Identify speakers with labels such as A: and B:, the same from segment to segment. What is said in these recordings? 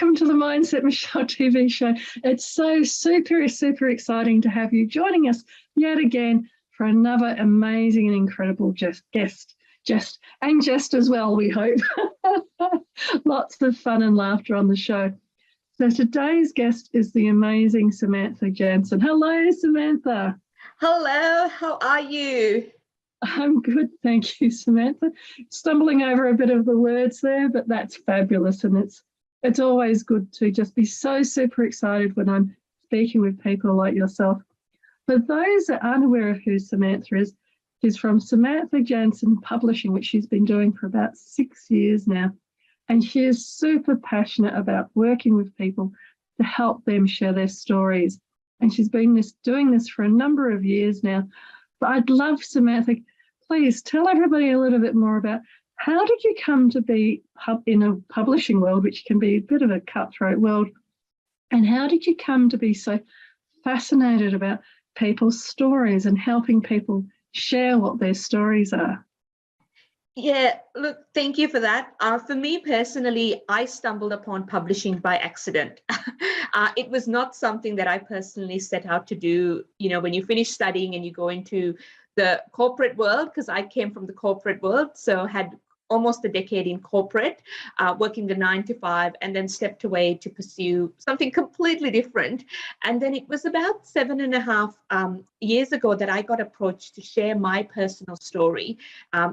A: welcome to the Mindset Michelle TV show. It's so super exciting to have you joining us yet again for another amazing and incredible guest as well, we hope. Lots of fun and laughter on the show. So today's guest is the amazing Samantha Jansen. Hello, Samantha.
B: Hello, how are you?
A: I'm good, thank you, Samantha. Stumbling over a bit of the words there, but that's fabulous, and it's always good to just be so super excited when I'm speaking with people like yourself. For those that aren't aware of who Samantha is, she's from Samantha Jansen Publishing, which she's been doing for about 6 years now, and she is super passionate about working with people to help them share their stories. And she's been doing this for a number of years now. But I'd love, Samantha, please tell everybody a little bit more about how did you come to be in a publishing world, which can be a bit of a cutthroat world, and how did you come to be so fascinated about people's stories and helping people share what their stories are?
B: Yeah, look, thank you for that. For me personally, I stumbled upon publishing by accident. It was not something that I personally set out to do. You know, when you finish studying and you go into the corporate world, because I came from the corporate world, so had almost a decade in corporate, working the 9 to 5, and then stepped away to pursue something completely different. And then it was about 7.5 years ago that I got approached to share my personal story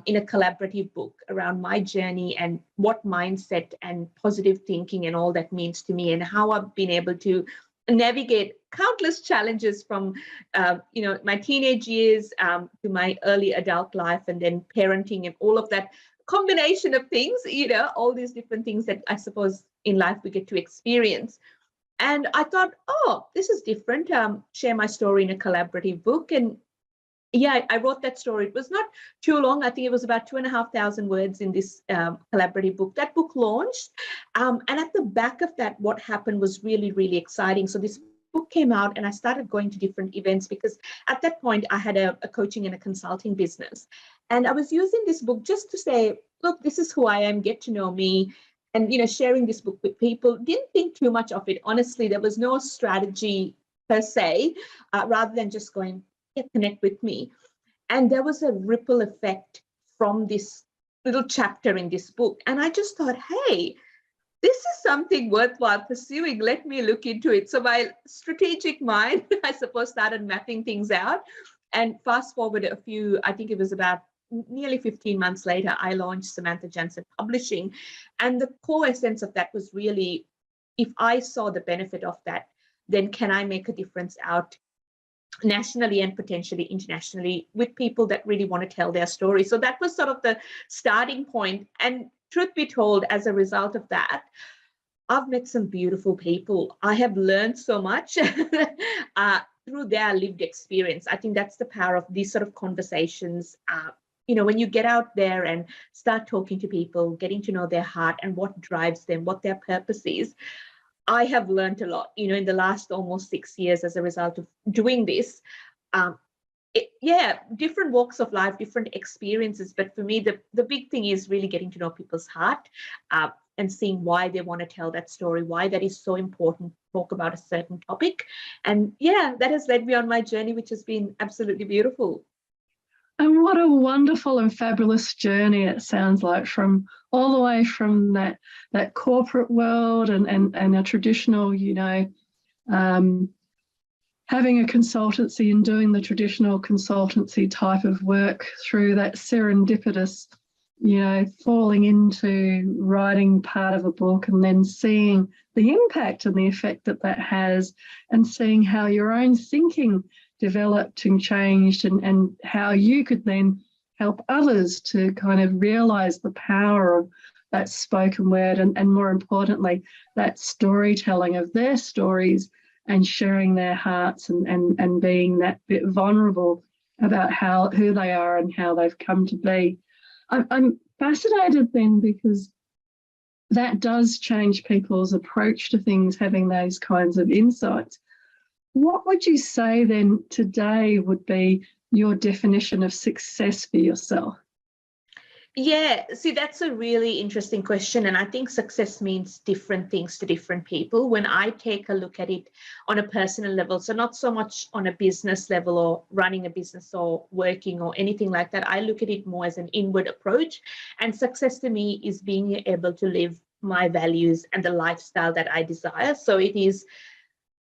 B: in a collaborative book around my journey and what mindset and positive thinking and all that means to me, and how I've been able to navigate countless challenges from my teenage years to my early adult life, and then parenting and all of that combination of things, all these different things that I suppose in life we get to experience. And I thought, oh, this is different. Share my story in a collaborative book. And yeah, I wrote that story. It was not too long. I think it was about 2,500 words in this collaborative book. That book launched. And at the back of that, what happened was really, really exciting. So this book came out and I started going to different events, because at that point I had a coaching and a consulting business. And I was using this book just to say, look, this is who I am, get to know me. And, sharing this book with people, didn't think too much of it. Honestly, there was no strategy per se, rather than just going, connect with me. And there was a ripple effect from this little chapter in this book. And I just thought, hey, this is something worthwhile pursuing. Let me look into it. So my strategic mind, I suppose, started mapping things out. And fast forward I think it was about nearly 15 months later, I launched Samantha Jansen Publishing. And the core essence of that was really, if I saw the benefit of that, then can I make a difference out nationally and potentially internationally with people that really want to tell their story? So that was sort of the starting point. And truth be told, as a result of that, I've met some beautiful people. I have learned so much through their lived experience. I think that's the power of these sort of conversations. When you get out there and start talking to people, getting to know their heart and what drives them, what their purpose is. I have learned a lot, in the last almost 6 years as a result of doing this. Different walks of life, different experiences. But for me, the big thing is really getting to know people's heart and seeing why they want to tell that story, why that is so important to talk about a certain topic. And that has led me on my journey, which has been absolutely beautiful.
A: And what a wonderful and fabulous journey it sounds like, from all the way from that corporate world and a traditional, having a consultancy and doing the traditional consultancy type of work, through that serendipitous, falling into writing part of a book, and then seeing the impact and the effect that has, and seeing how your own thinking developed and changed, and how you could then help others to kind of realise the power of that spoken word, and more importantly, that storytelling of their stories, and sharing their hearts, and being that bit vulnerable about who they are and how they've come to be. I'm fascinated then, because that does change people's approach to things, having those kinds of insights. What would you say then today would be your definition of success for yourself?
B: Yeah, see, that's a really interesting question. And I think success means different things to different people. When I take a look at it on a personal level, so not so much on a business level or running a business or working or anything like that, I look at it more as an inward approach. And success to me is being able to live my values and the lifestyle that I desire. So it is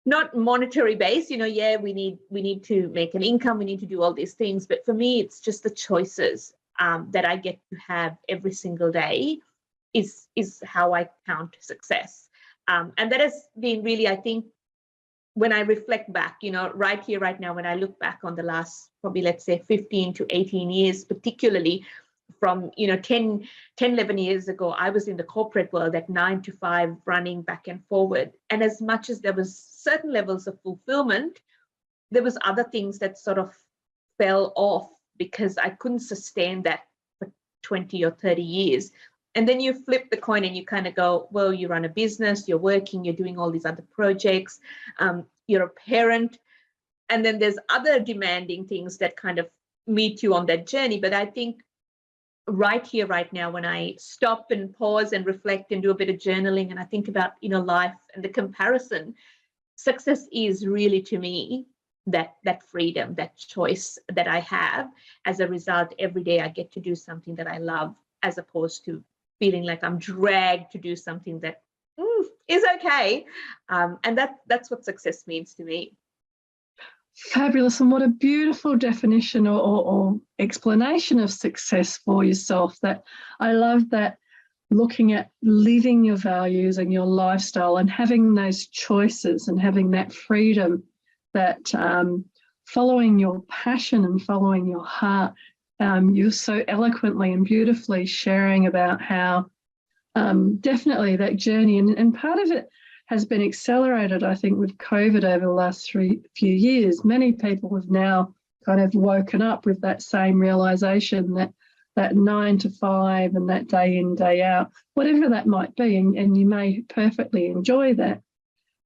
B: not monetary based, yeah, we need to make an income, we need to do all these things, but for me it's just the choices that I get to have every single day is how I count success. And that has been really, I think, when I reflect back, right here, right now, when I look back on the last probably, let's say, 15 to 18 years, particularly from 10 11 years ago, I was in the corporate world at 9 to 5 running back and forward, and as much as there was certain levels of fulfillment, there was other things that sort of fell off because I couldn't sustain that for 20 or 30 years. And then you flip the coin and you kind of go, well, you run a business, you're working, you're doing all these other projects, you're a parent, and then there's other demanding things that kind of meet you on that journey. But I think right here, right now, when I stop and pause and reflect and do a bit of journaling and I think about, life and the comparison, success is really, to me, that freedom, that choice that I have. As a result, every day I get to do something that I love, as opposed to feeling like I'm dragged to do something that is okay. And that's what success means to me.
A: Fabulous. And what a beautiful definition or explanation of success for yourself. That I love that, looking at living your values and your lifestyle and having those choices and having that freedom, that following your passion and following your heart. You're so eloquently and beautifully sharing about how definitely that journey, and part of it has been accelerated, I think, with COVID over the last few years. Many people have now kind of woken up with that same realisation that 9 to 5 and that day in, day out, whatever that might be, and you may perfectly enjoy that,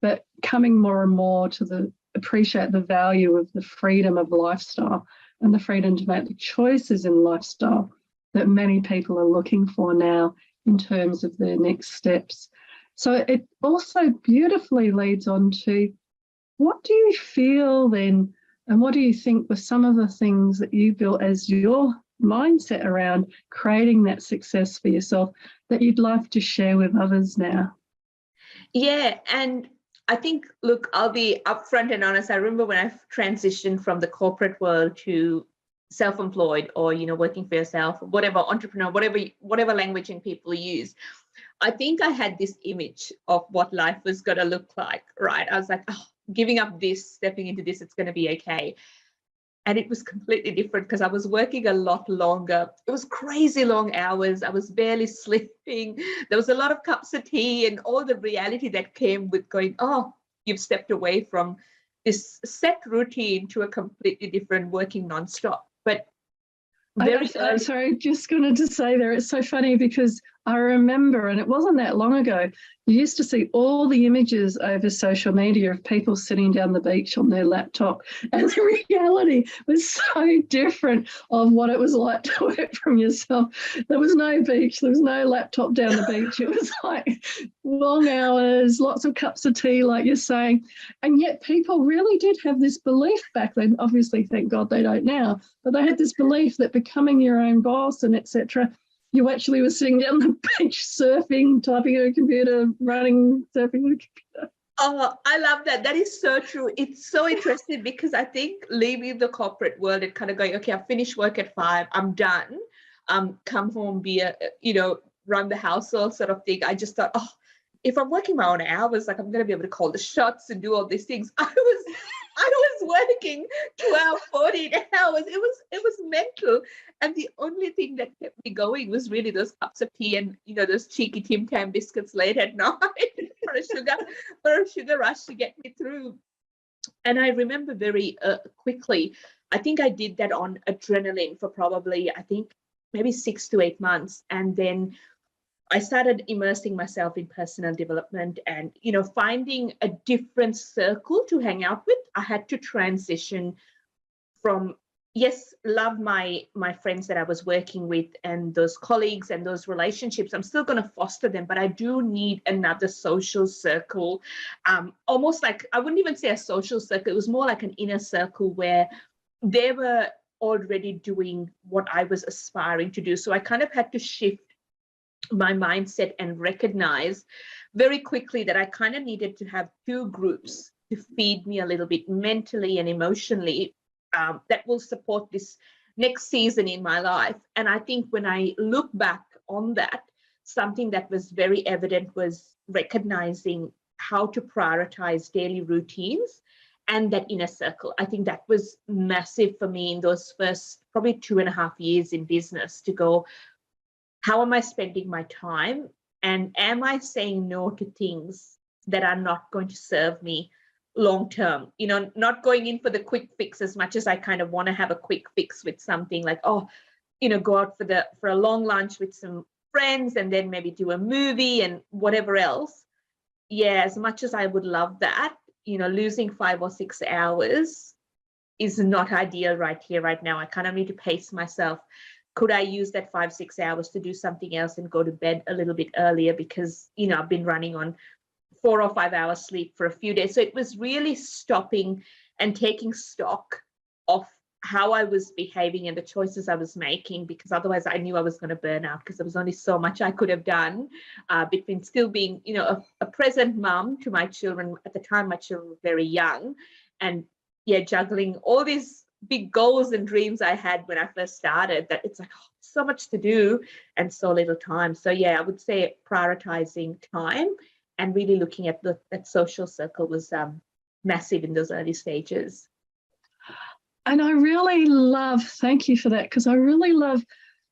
A: but coming more and more to appreciate the value of the freedom of lifestyle and the freedom to make the choices in lifestyle that many people are looking for now in terms of their next steps. So it also beautifully leads on to, what do you feel then, and what do you think were some of the things that you built as your mindset around creating that success for yourself that you'd love to share with others now?
B: Yeah, and I think, look, I'll be upfront and honest. I remember when I transitioned from the corporate world to self-employed, or working for yourself, whatever, entrepreneur, whatever languaging people use, I think I had this image of what life was going to look like, right? I was like, oh, giving up this, stepping into this, it's going to be okay. And it was completely different because I was working a lot longer. It was crazy long hours. I was barely sleeping. There was a lot of cups of tea and all the reality that came with going, oh, you've stepped away from this set routine to a completely different, working nonstop. But
A: I'm sorry, just wanted to say there, it's so funny because I remember, and it wasn't that long ago, you used to see all the images over social media of people sitting down the beach on their laptop, and the reality was so different of what it was like to work from yourself. There was no beach, there was no laptop down the beach. It was like long hours, lots of cups of tea, like you're saying. And yet people really did have this belief back then. Obviously, thank God they don't now, but they had this belief that becoming your own boss and etc., you actually were sitting down the beach surfing, typing on a computer, running, surfing on a computer.
B: Oh, I love that. That is so true. It's so interesting because I think leaving the corporate world and kind of going, okay, I've finished work at 5, I'm done. Come home, run the household sort of thing. I just thought, oh, if I'm working my own hours, like I'm going to be able to call the shots and do all these things. I was working 12, 14 hours. It was mental. And the only thing that kept me going was really those cups of tea and, those cheeky Tim Tam biscuits late at night for a sugar rush to get me through. And I remember very quickly, I think I did that on adrenaline for probably, I think, maybe 6 to 8 months. And then I started immersing myself in personal development and, finding a different circle to hang out with. I had to transition from, yes, love my friends that I was working with and those colleagues and those relationships. I'm still going to foster them, but I do need another social circle. Almost like, I wouldn't even say a social circle. It was more like an inner circle where they were already doing what I was aspiring to do. So I kind of had to shift my mindset and recognize very quickly that I kind of needed to have two groups to feed me a little bit mentally and emotionally, that will support this next season in my life. And I think when I look back on that, something that was very evident was recognizing how to prioritize daily routines and that inner circle. I think that was massive for me in those first probably 2.5 years in business, to go, how am I spending my time? And am I saying no to things that are not going to serve me long term? You know, not going in for the quick fix as much as I kind of want to have a quick fix with something like, oh, you know, go out for a long lunch with some friends and then maybe do a movie and whatever else. Yeah, as much as I would love that, you know, losing 5 or 6 hours is not ideal right here, right now. I kind of need to pace myself. Could I use that 5, 6 hours to do something else and go to bed a little bit earlier, because, you know, I've been running on 4 or 5 hours sleep for a few days. So it was really stopping and taking stock of how I was behaving and the choices I was making, because otherwise I knew I was going to burn out, because there was only so much I could have done between still being, you know, a present mum to my children. At the time, my children were very young, and yeah, juggling all these big goals and dreams I had when I first started, that it's like, oh, so much to do and so little time. So yeah, I would say prioritizing time and really looking at that social circle was massive in those early stages.
A: And I really love, thank you for that, because I really love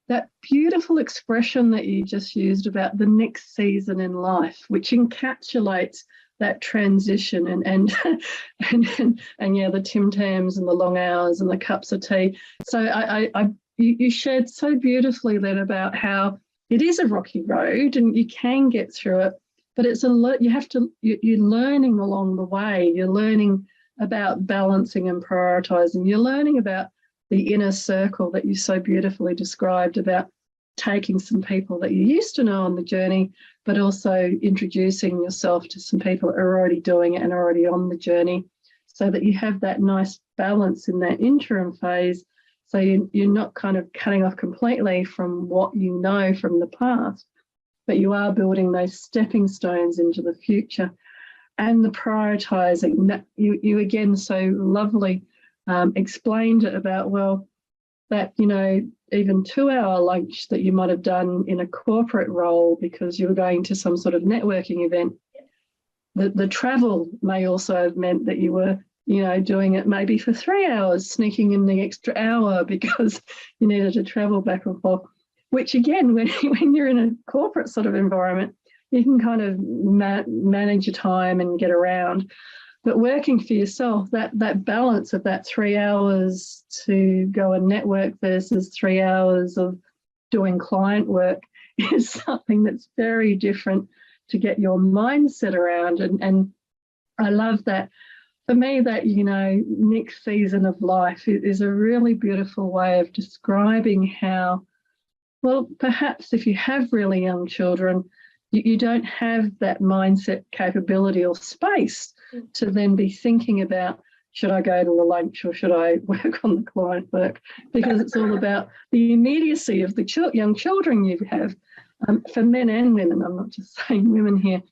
A: that beautiful expression that you just used about the next season in life, which encapsulates that transition and yeah, the Tim Tams and the long hours and the cups of tea. So you shared so beautifully then about how it is a rocky road and you can get through it, but it's you're learning along the way. You're learning about balancing and prioritizing. You're learning about the inner circle that you so beautifully described, about taking some people that you used to know on the journey, but also introducing yourself to some people that are already doing it and already on the journey, so that you have that nice balance in that interim phase. So you're not kind of cutting off completely from what you know from the past, but you are building those stepping stones into the future. And the prioritizing that you again so lovely explained it about, well, that, you know, even 2-hour lunch that you might have done in a corporate role because you were going to some sort of networking event, the travel may also have meant that you were, you know, doing it maybe for 3 hours, sneaking in the extra hour because you needed to travel back and forth, which again, when you're in a corporate sort of environment, you can kind of manage your time and get around. But working for yourself, that balance of that 3 hours to go and network versus 3 hours of doing client work is something that's very different to get your mindset around. And I love that. For me, that, you know, next season of life is a really beautiful way of describing how, well, perhaps if you have really young children, you don't have that mindset capability or space to then be thinking about, should I go to the lunch or should I work on the client work? Because it's all about the immediacy of the young children you have, for men and women. I'm not just saying women here.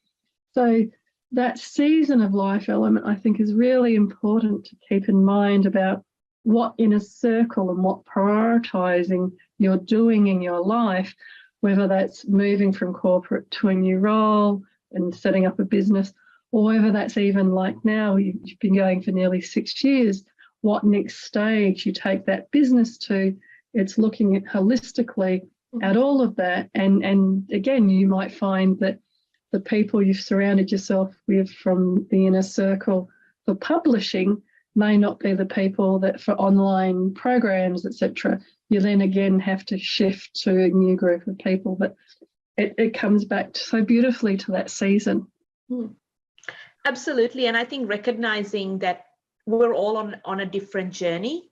A: So that season of life element, I think, is really important to keep in mind about what inner circle and what prioritizing you're doing in your life, whether that's moving from corporate to a new role and setting up a business, or whether that's even like now, you've been going for nearly 6 years, what next stage you take that business to. It's looking at holistically at all of that. And again, you might find that the people you've surrounded yourself with from the inner circle for publishing may not be the people that for online programs, etc. You then again have to shift to a new group of people. But it comes back so beautifully to that season.
B: Absolutely. And I think recognizing that we're all on a different journey.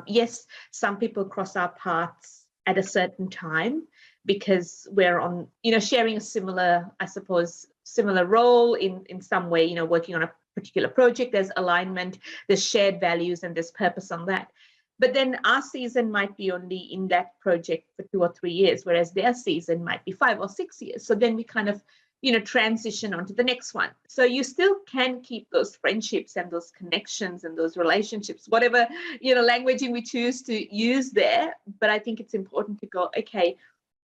B: yes, some people cross our paths at a certain time because we're on, sharing a similar, I suppose, similar role in some way, working on a particular project. There's alignment, there's shared values, and there's purpose on that. But then our season might be only in that project for 2 or 3 years, whereas their season might be 5 or 6 years. So then we kind of, transition onto the next one. So you still can keep those friendships and those connections and those relationships, whatever, languaging we choose to use there. But I think it's important to go, okay,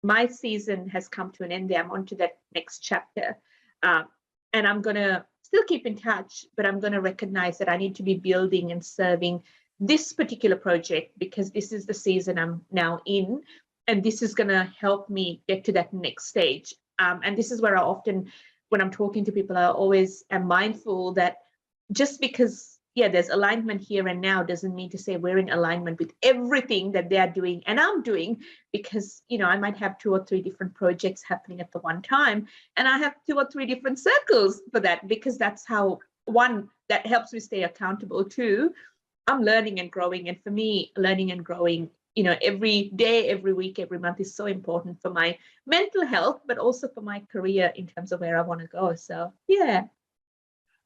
B: my season has come to an end there. I'm on to that next chapter. And I'm going to still keep in touch, but I'm going to recognize that I need to be building and serving this particular project because this is the season I'm now in, and this is going to help me get to that next stage. And this is where I often, when I'm talking to people, I always am mindful that just because, there's alignment here and now doesn't mean to say we're in alignment with everything that they're doing and I'm doing, because, I might have 2 or 3 different projects happening at the one time, and I have 2 or 3 different circles for that, because that's how, one, that helps me stay accountable. 2, I'm learning and growing. And for me, learning and growing, every day, every week, every month is so important for my mental health, but also for my career in terms of where I want to go. So, yeah.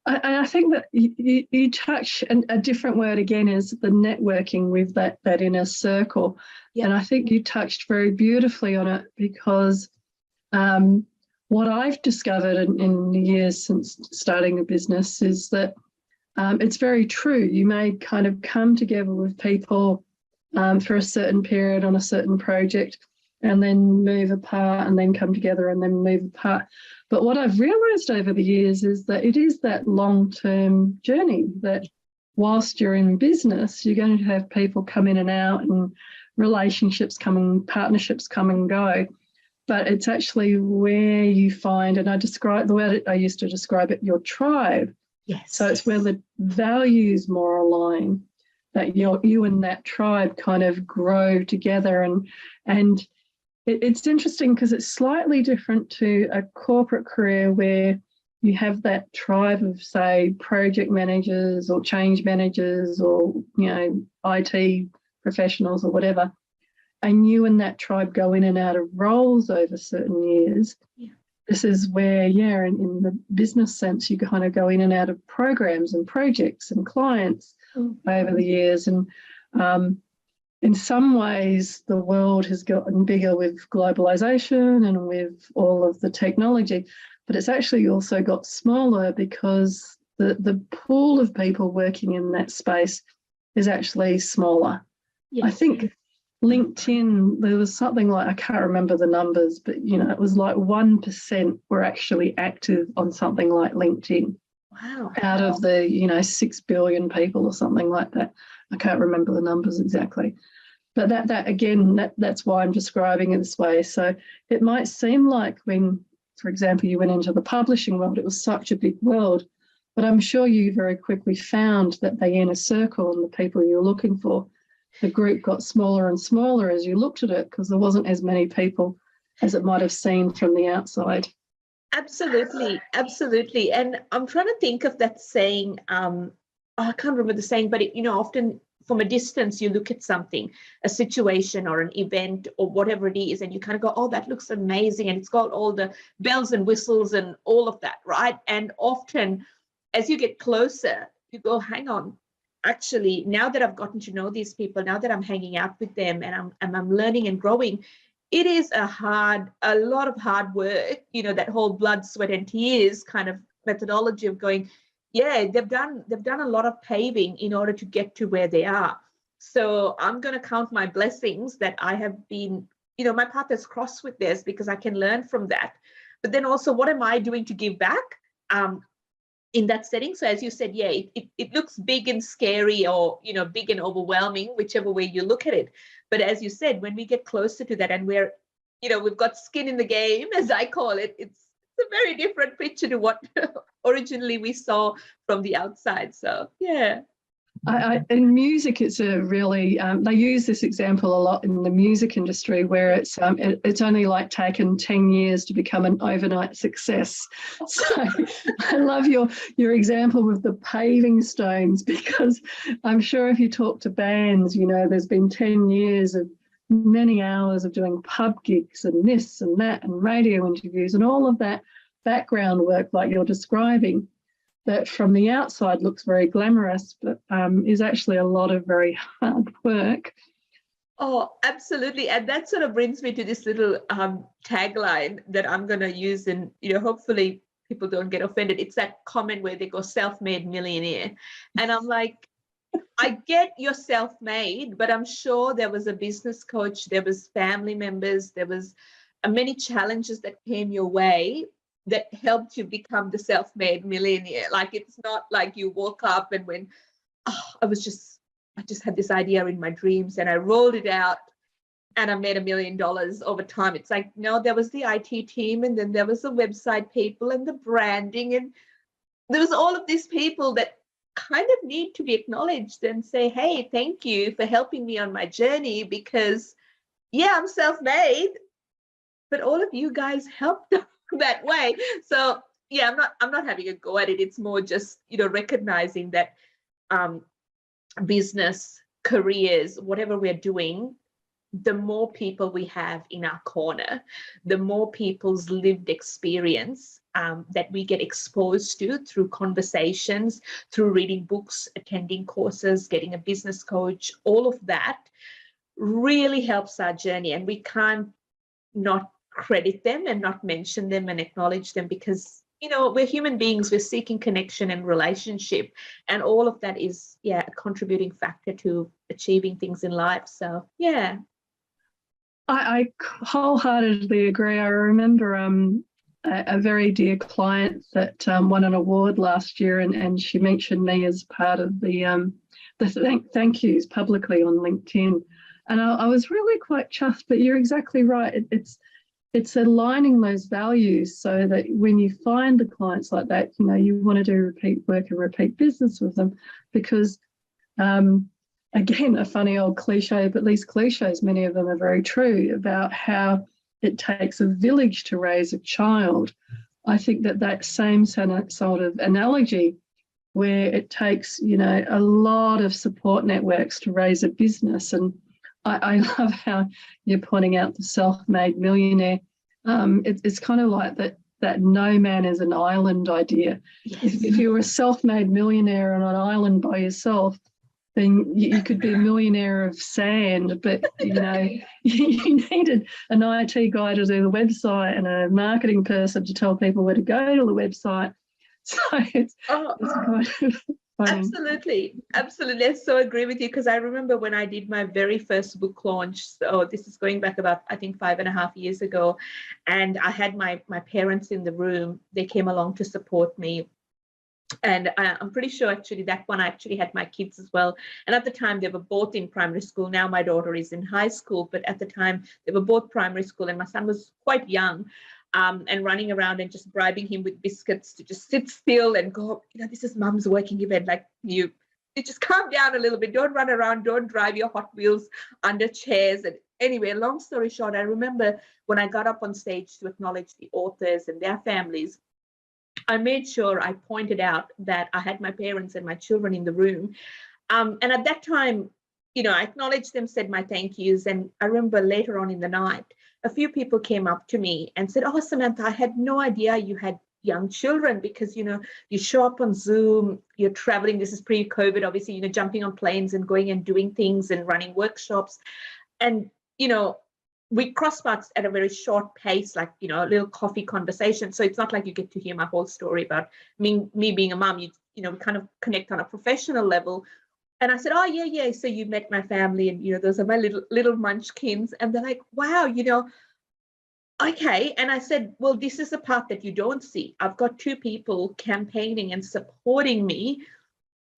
A: I think that you touch a different word again is the networking with that inner circle. Yeah. And I think you touched very beautifully on it, because what I've discovered in the years since starting a business is that it's very true. You may kind of come together with people for a certain period on a certain project and then move apart and then come together and then move apart. But what I've realised over the years is that it is that long-term journey, that whilst you're in business, you're going to have people come in and out and relationships come and partnerships come and go. But it's actually where you find, and the way I used to describe it, your tribe.
B: Yes.
A: So it's where the values more align, that you and that tribe kind of grow together. And it's interesting because it's slightly different to a corporate career where you have that tribe of, say, project managers or change managers or, IT professionals or whatever. And you and that tribe go in and out of roles over certain years. Yeah. This is where, in the business sense, you kind of go in and out of programs and projects and clients over the years. And in some ways, the world has gotten bigger with globalization and with all of the technology, but it's actually also got smaller because the pool of people working in that space is actually smaller. Yes. I think LinkedIn, there was something like, I can't remember the numbers, but, it was like 1% were actually active on something like LinkedIn.
B: Wow.
A: Out of the, 6 billion people or something like that. I can't remember the numbers exactly. But that's why I'm describing it this way. So it might seem like when, for example, you went into the publishing world, it was such a big world, but I'm sure you very quickly found that the inner circle and the people you're looking for, the group got smaller and smaller as you looked at it, because there wasn't as many people as it might have seemed from the outside.
B: Absolutely. And I'm trying to think of that saying, I can't remember the saying, but often from a distance, you look at something, a situation or an event or whatever it is, and you kind of go, oh, that looks amazing. And it's got all the bells and whistles and all of that, right? And often as you get closer, you go, hang on, actually, now that I've gotten to know these people, now that I'm hanging out with them and I'm learning and growing, it is a lot of hard work, that whole blood, sweat and tears kind of methodology of going, they've done a lot of paving in order to get to where they are. So I'm going to count my blessings that I have been, my path is crossed with this, because I can learn from that. But then also, what am I doing to give back in that setting? So as you said, it looks big and scary, or, big and overwhelming, whichever way you look at it. But as you said, when we get closer to that and we're, we've got skin in the game, as I call it, it's a very different picture to what originally we saw from the outside. So, yeah.
A: In music, it's a really, they use this example a lot in the music industry, where it's only like taken 10 years to become an overnight success. So I love your example with the paving stones, because I'm sure if you talk to bands, there's been 10 years of many hours of doing pub gigs and this and that and radio interviews and all of that background work like you're describing, that from the outside looks very glamorous, but is actually a lot of very hard work.
B: Oh, absolutely. And that sort of brings me to this little tagline that I'm going to use, and hopefully people don't get offended. It's that comment where they go, self-made millionaire. And I'm like, I get you're self-made, but I'm sure there was a business coach, there was family members, there was many challenges that came your way that helped you become the self-made millionaire. Like, it's not like you woke up and went, oh, I just had this idea in my dreams and I rolled it out and I made $1 million over time. It's like, no, there was the IT team, and then there was the website people and the branding, and there was all of these people that kind of need to be acknowledged and say, hey, thank you for helping me on my journey, because yeah, I'm self-made, but all of you guys helped that way. So yeah, I'm not having a go at it. It's more just, recognizing that business, careers, whatever we're doing, the more people we have in our corner, the more people's lived experience that we get exposed to through conversations, through reading books, attending courses, getting a business coach, all of that really helps our journey. And we can't not credit them and not mention them and acknowledge them, because we're human beings, we're seeking connection and relationship, and all of that is a contributing factor to achieving things in life. So yeah,
A: I wholeheartedly agree. I remember a very dear client that won an award last year, and she mentioned me as part of the thank yous publicly on LinkedIn, and I was really quite chuffed. But you're exactly right. It's aligning those values so that when you find the clients like that, you want to do repeat work and repeat business with them, because again, a funny old cliche, but these cliches, many of them are very true, about how it takes a village to raise a child. I think that same sort of analogy, where it takes, a lot of support networks to raise a business. And I love how you're pointing out the self-made millionaire. It's kind of like that no man is an island idea.
B: yes.
A: If you were a self-made millionaire on an island by yourself, then you could be a millionaire of sand, but you needed an IT guy to do the website and a marketing person to tell people where to go to the website. So it's kind of funny.
B: Absolutely. I so agree with you, because I remember when I did my very first book launch. So this is going back about, I think, 5.5 years ago, and I had my parents in the room. They came along to support me. And I'm pretty sure actually that one I actually had my kids as well. And at the time they were both in primary school. Now my daughter is in high school, but at the time they were both primary school, and my son was quite young, and running around and just bribing him with biscuits to just sit still and go, this is mom's working event. Like, you just calm down a little bit. Don't run around. Don't drive your Hot Wheels under chairs. And anyway, long story short, I remember when I got up on stage to acknowledge the authors and their families, I made sure I pointed out that I had my parents and my children in the room. And at that time, I acknowledged them, said my thank yous. And I remember later on in the night, a few people came up to me and said, oh, Samantha, I had no idea you had young children, because, you show up on Zoom, you're traveling. This is pre-COVID, obviously, jumping on planes and going and doing things and running workshops. And, we cross paths at a very short pace, like, a little coffee conversation. So it's not like you get to hear my whole story about me being a mom. We kind of connect on a professional level. And I said, oh, yeah. So you met my family, and, those are my little munchkins. And they're like, wow, okay. And I said, well, this is the part that you don't see. I've got 2 people campaigning and supporting me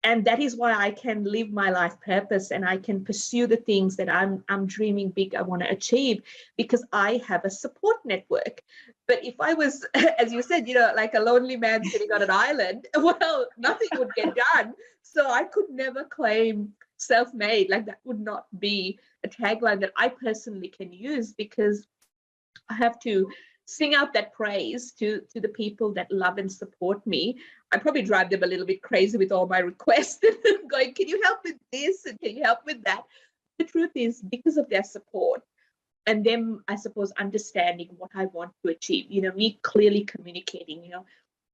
B: And that is why I can live my life purpose and I can pursue the things that I'm dreaming big, I want to achieve, because I have a support network. But if I was, as you said, like a lonely man sitting on an island, well, nothing would get done. So I could never claim self-made. Like, that would not be a tagline that I personally can use, because I have to sing out that praise to the people that love and support me. I probably drive them a little bit crazy with all my requests, going, can you help with this? And can you help with that? The truth is, because of their support and them, I suppose, understanding what I want to achieve, me clearly communicating,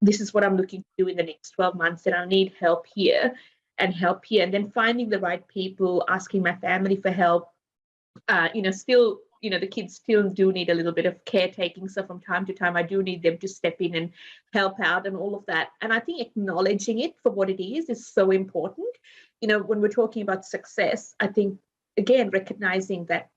B: this is what I'm looking to do in the next 12 months, and I need help here and help here. And then finding the right people, asking my family for help, still, the kids still do need a little bit of caretaking. So from time to time, I do need them to step in and help out and all of that. And I think acknowledging it for what it is so important. When we're talking about success, I think, again, recognizing that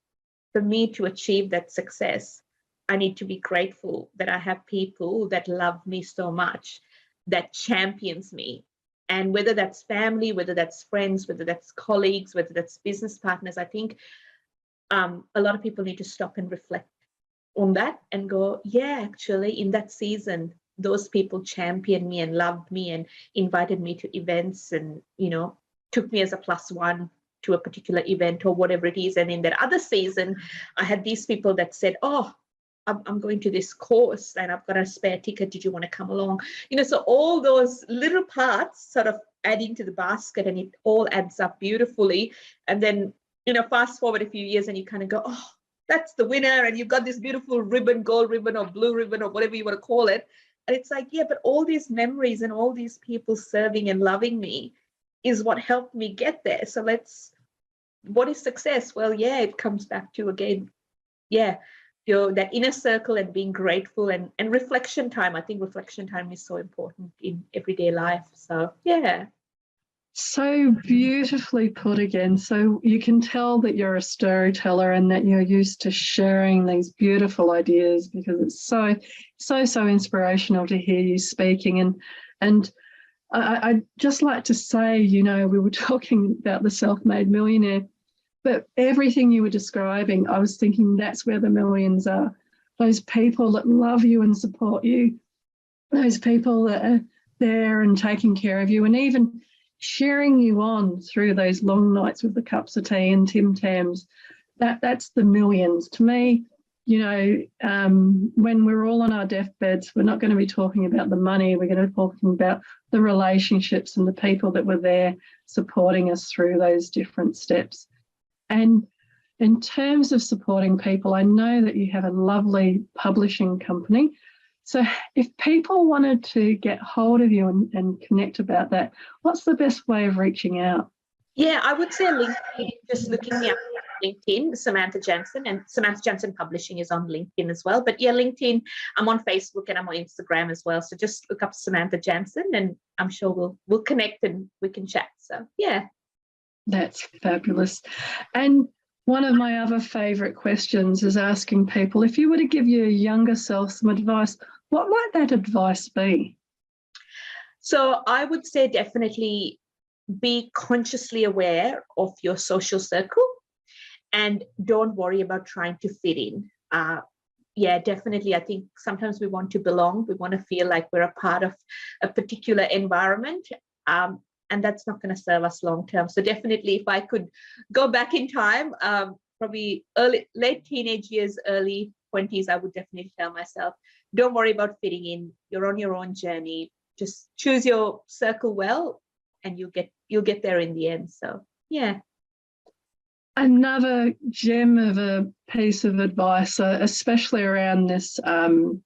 B: for me to achieve that success, I need to be grateful that I have people that love me so much, that champions me. And whether that's family, whether that's friends, whether that's colleagues, whether that's business partners, I think a lot of people need to stop and reflect on that and go, yeah, actually, in that season, those people championed me and loved me and invited me to events and, took me as a +1 to a particular event or whatever it is. And in that other season, I had these people that said, oh, I'm going to this course and I've got a spare ticket. Did you want to come along? So all those little parts sort of adding to the basket, and it all adds up beautifully. And then fast forward a few years and you kind of go, oh, that's the winner. And you've got this beautiful ribbon, gold ribbon or blue ribbon or whatever you want to call it. And it's like, yeah, but all these memories and all these people serving and loving me is what helped me get there. So what is success? Well, yeah, it comes back to, again, yeah, that inner circle and being grateful and reflection time. I think reflection time is so important in everyday life. So, yeah.
A: So beautifully put again. So you can tell that you're a storyteller and that you're used to sharing these beautiful ideas, because it's so inspirational to hear you speaking. And I'd just like to say, we were talking about the self-made millionaire, but everything you were describing, I was thinking that's where the millions are. Those people that love you and support you, those people that are there and taking care of you, and even sharing you on through those long nights with the cups of tea and Tim Tams. That's the millions. To me, when we're all on our deathbeds, we're not going to be talking about the money. We're going to be talking about the relationships and the people that were there supporting us through those different steps. And in terms of supporting people, I know that you have a lovely publishing company. So if people wanted to get hold of you and connect about that, what's the best way of reaching out?
B: Yeah, I would say LinkedIn, just looking me up on LinkedIn, Samantha Jansen, and Samantha Jansen Publishing is on LinkedIn as well. But yeah, LinkedIn, I'm on Facebook and I'm on Instagram as well. So just look up Samantha Jansen and I'm sure we'll connect and we can chat. So yeah.
A: That's fabulous. And one of my other favourite questions is asking people, if you were to give your younger self some advice, what might that advice be?
B: So I would say definitely be consciously aware of your social circle and don't worry about trying to fit in. Yeah, definitely. I think sometimes we want to belong. We want to feel like we're a part of a particular environment. And that's not going to serve us long term. So definitely, if I could go back in time, probably late teenage years, early 20s, I would definitely tell myself, don't worry about fitting in. You're on your own journey. Just choose your circle well, and you'll get there in the end. So yeah.
A: Another gem of a piece of advice, especially around this, whether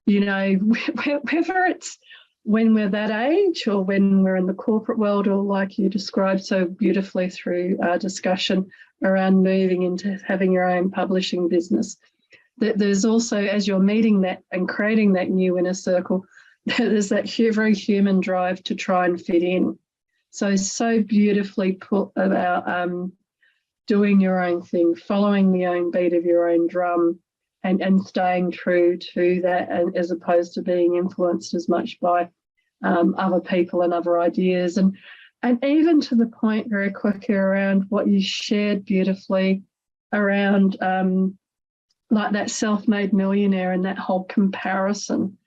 A: it's when we're that age or when we're in the corporate world, or like you described so beautifully through our discussion around moving into having your own publishing business, that there's also, as you're meeting that and creating that new inner circle, there's that very human drive to try and fit in. So beautifully put about doing your own thing, following the own beat of your own drum, and staying true to that, and as opposed to being influenced as much by other people and other ideas. And And even to the point very quickly around what you shared beautifully around like that self-made millionaire and that whole comparison.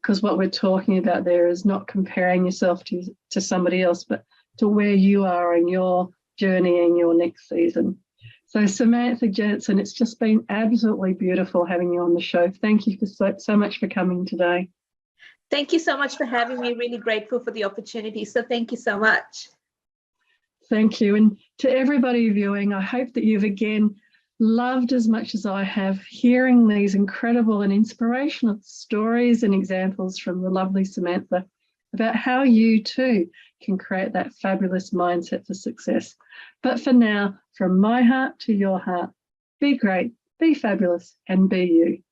A: Because what we're talking about there is not comparing yourself to somebody else, but to where you are in your journey in your next season. So Samantha Jansen, it's just been absolutely beautiful having you on the show. Thank you so much for coming today.
B: Thank you so much for having me. Really grateful for the opportunity. So thank you so much.
A: Thank you. And to everybody viewing, I hope that you've again loved as much as I have hearing these incredible and inspirational stories and examples from the lovely Samantha about how you too can create that fabulous mindset for success. But for now, from my heart to your heart, be great, be fabulous, and be you.